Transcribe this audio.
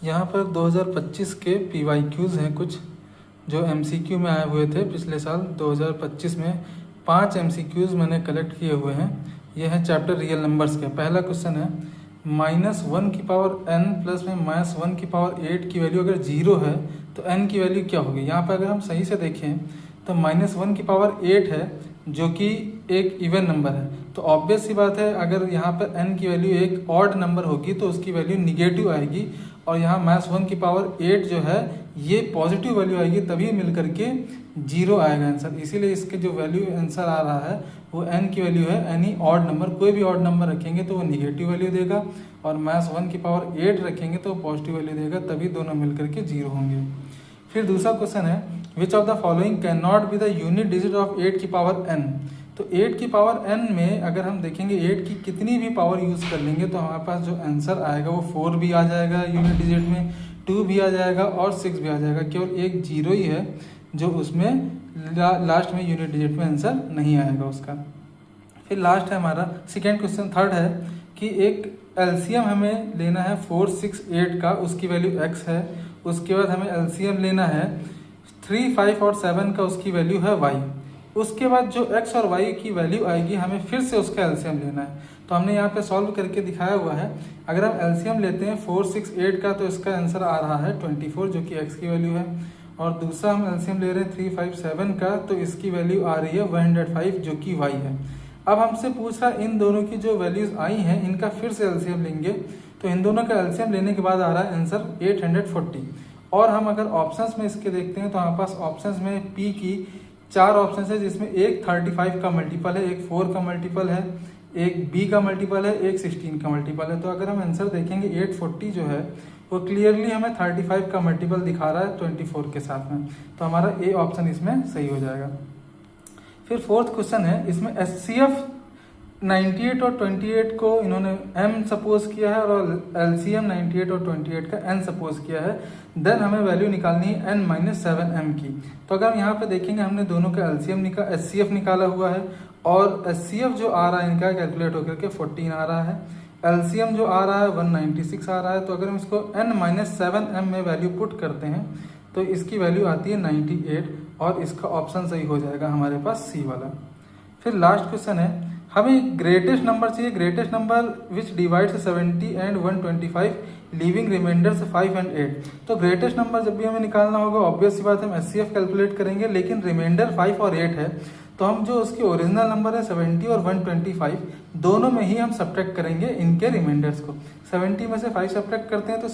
यहाँ पर 2025 के PYQs हैं कुछ जो MCQ में आए हुए थे पिछले साल 2025 में। 5 MCQs मैंने कलेक्ट किए हुए हैं। ये हैं चैप्टर रियल नंबर्स के। पहला क्वेश्चन है -1 की पावर n प्लस में -1 की पावर 8 की वैल्यू अगर 0 है तो n की वैल्यू क्या होगी। यहाँ पर अगर हम सही से देखें तो -1 की पावर 8 है जो कि एक इवन नंबर है, तो ऑब्वियस सी बात है अगर यहाँ पर n की वैल्यू एक ऑड नंबर होगी तो उसकी वैल्यू निगेटिव आएगी, और यहाँ -1 की पावर 8 जो है ये पॉजिटिव वैल्यू आएगी, तभी मिल करके 0 आएगा आंसर। इसीलिए इसके जो वैल्यू आंसर आ रहा है वो n की वैल्यू है एनी ऑड नंबर। कोई भी ऑड नंबर रखेंगे तो वो निगेटिव वैल्यू देगा, और -1 की पावर 8 रखेंगे तो पॉजिटिव वैल्यू देगा, तभी दोनों मिल करके 0 होंगे। फिर दूसरा क्वेश्चन है which of the following can not be the unit digit of 8 की पावर n। तो 8 की पावर n में अगर हम देखेंगे 8 की कितनी भी पावर यूज़ कर लेंगे तो हमारे पास जो आंसर आएगा वो 4 भी आ जाएगा यूनिट डिजिट में, 2 भी आ जाएगा और 6 भी आ जाएगा। केवल एक 0 ही है जो उसमें लास्ट में यूनिट डिजिट में आंसर नहीं आएगा उसका। फिर लास्ट है हमारा सेकेंड क्वेश्चन, थर्ड है कि एक एलसीएम हमें लेना है 4, 6, 8 का, उसकी वैल्यू x है। उसके बाद हमें एलसीएम लेना है 3, 5 और 7 का, उसकी वैल्यू है y। उसके बाद जो x और y की वैल्यू आएगी हमें फिर से उसका एलसीएम लेना है। तो हमने यहाँ पे सॉल्व करके दिखाया हुआ है। अगर हम एलसीएम लेते हैं 4, 6, 8 का तो इसका आंसर आ रहा है 24 जो कि x की वैल्यू है, और दूसरा हम एलसीएम ले रहे हैं 3, 5, 7 का तो इसकी वैल्यू आ रही है 105 जो कि y है। अब हमसे पूछ रहा इन दोनों की जो वैल्यूज आई हैं इनका फिर से एलसीएम लेंगे, तो इन दोनों का एलसीएम लेने के बाद आ रहा है आंसर 840। और हम अगर ऑप्शंस में इसके देखते हैं तो हमारे पास ऑप्शंस में P की 4 ऑप्शंस है, जिसमें एक 35 का मल्टीपल है, एक 4 का मल्टीपल है, एक B का मल्टीपल है, एक 16 का मल्टीपल है। तो अगर हम आंसर देखेंगे 840 जो है वो क्लियरली हमें 35 का मल्टीपल दिखा रहा है 24 के साथ में, तो हमारा ए ऑप्शन इसमें सही हो जाएगा। फिर फोर्थ क्वेश्चन है, इसमें HCF 98 और 28 को इन्होंने m सपोज किया है और LCM 98 और 28 का n सपोज किया है। देन हमें वैल्यू निकालनी है n-7m की। तो अगर हम यहाँ पे देखेंगे हमने दोनों का LCM HCF निकाला हुआ है, और HCF जो आ रहा है इनका कैलकुलेट होकर के 14 आ रहा है, LCM जो आ रहा है 196 आ रहा है। तो अगर हम इसको n-7m में वैल्यू पुट करते हैं तो इसकी वैल्यू आती है 98, और इसका ऑप्शन सही हो जाएगा हमारे पास C वाला। फिर लास्ट क्वेश्चन है, हमें ग्रेटेस्ट नंबर चाहिए, greatest number which divides 70 and 125 leaving remainders 5 and 8। तो ग्रेटेस्ट नंबर जब भी हमें निकालना होगा ऑब्वियस सी बात है हम HCF कैलकुलेट करेंगे, लेकिन रिमाइंडर 5 और 8 है तो हम जो उसके ओरिजिनल नंबर है 70 और 125 दोनों में ही हम सब्ट्रैक्ट करेंगे इनके रिमाइंडर्स को। 70 में से 5 सब्ट्रैक्ट करते हैं तो